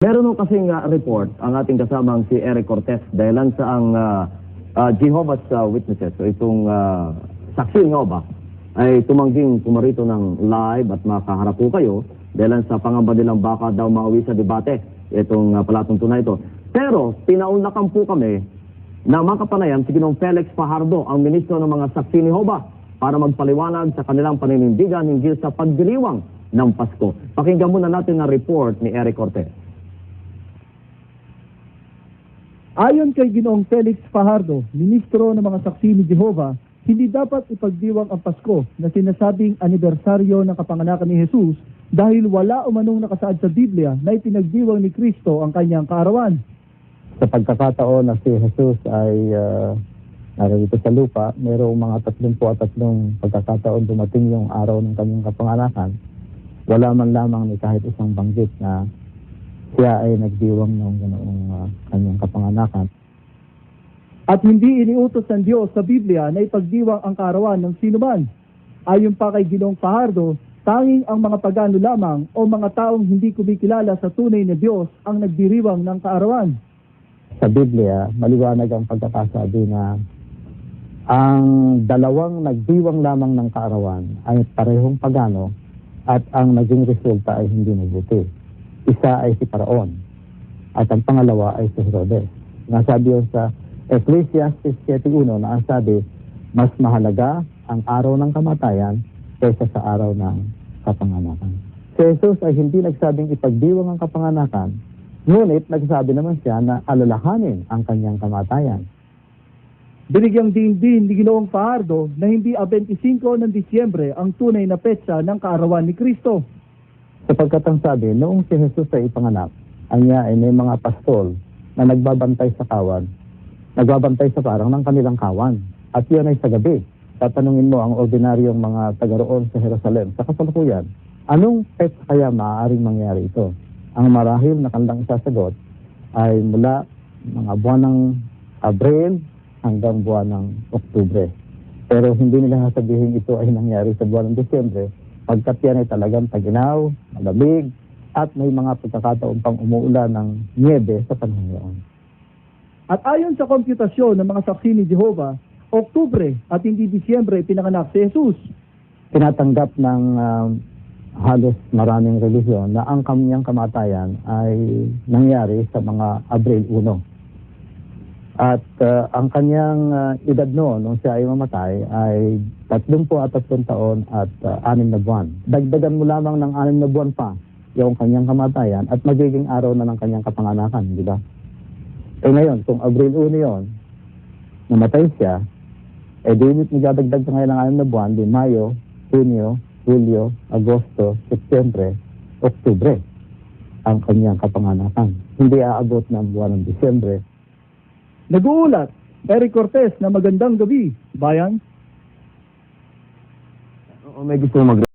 Meron nung kasing report ang ating kasamang si Eric Cortez dahilan sa ang Jehovah's Witnesses, so itong saksi ng Jehovah, ay tumangging pumarito ng live at makaharap po kayo dahilan sa pangamba nilang baka daw mauwi sa debate itong palatuntunan ito. Pero pinaunakan po kami na makapanayan si Ginoong Felix Fajardo, ang ministro ng mga saksi ni Jehovah, para magpaliwanag sa kanilang paninindigan hinggil sa pagdiriwang ng Pasko. Pakinggan muna natin ang report ni Eric Cortez. Ayon kay Ginoong Felix Fajardo, ministro ng mga saksi ni Jehovah, hindi dapat ipagdiwang ang Pasko na sinasabing anibersaryo ng kapanganakan ni Jesus dahil wala umanong nakasaad sa Biblia na ipinagdiwang ni Kristo ang kanyang kaarawan. Sa pagkakataon na si Jesus ay narito sa lupa, mayroong mga 33 pagkakataon dumating yung araw ng kanyang kapanganakan. Wala man lamang ni kahit isang banggit na siya ay nagdiwang ng kanyang kapanganakan. At hindi iniutos ng Diyos sa Biblia na ipagdiwang ang kaarawan ng sinuman. Ayon pa kay Ginoong Fajardo, tanging ang mga pagano lamang o mga taong hindi kumikilala sa tunay na Diyos ang nagdiriwang ng kaarawan. Sa Biblia, maliwanag ang pagkakasabi na ang dalawang nagdiwang lamang ng kaarawan ay parehong pagano at ang naging resulta ay hindi mabuti. Isa ay si Paraon at ang pangalawa ay si Herodes. Nasabi yun sa Ecclesiastes 7:1 na ang sabi, mas mahalaga ang araw ng kamatayan kaysa sa araw ng kapanganakan. Si Jesus ay hindi nagsabing ipagdiwang ang kapanganakan, ngunit nagsabi naman siya na alalahanin ang kanyang kamatayan. Binigyang din ni Ginoong Fajardo na hindi 25 ng Disyembre ang tunay na petsa ng kaarawan ni Kristo. Sapagkat ang sabi, noong si Jesus ay ipanganak, anya ay may mga pastol na nagbabantay sa kawan, nagbabantay sa parang ng kanilang kawan. At yun ay sa gabi. Tatanungin mo ang ordinaryong mga taga-roon sa Jerusalem, sa kasalukuyan, anong petsa kaya maaaring mangyari ito? Ang marahil na kanilang isasagot ay mula mga buwan ng Abril hanggang buwan ng Oktubre. Pero hindi nila sasabihin ito ay nangyari sa buwan ng Disyembre, pagkat yan ay talagang taginaw, malamig, at may mga pagkakataon pang umuulan ng niebe sa panahon noon. At ayon sa komputasyon ng mga saksi ni Jehovah, Oktubre at hindi Disyembre pinanganak si Jesus. Tinatanggap ng halos maraming relihiyon na ang kanyang kamatayan ay nangyari sa mga Abril 1. At ang kanyang edad noon, nung siya ay mamatay, ay 33 taon at 6 na buwan. Dagdagan mo lamang ng 6 na buwan pa yung kanyang kamatayan at magiging araw na ng kanyang kapanganakan, di ba? Eh ngayon, kung Abril 1 yun, namatay siya, eh di nagdadagdag sa ngayon ng 6 na buwan, di Mayo, Hunyo, Hulyo, Agosto, Setyembre, Oktubre ang kanyang kapanganakan. Hindi aabot ng buwan ng Disyembre. Nag-uulat, Eric Cortez na magandang gabi, bayan. May gusto mag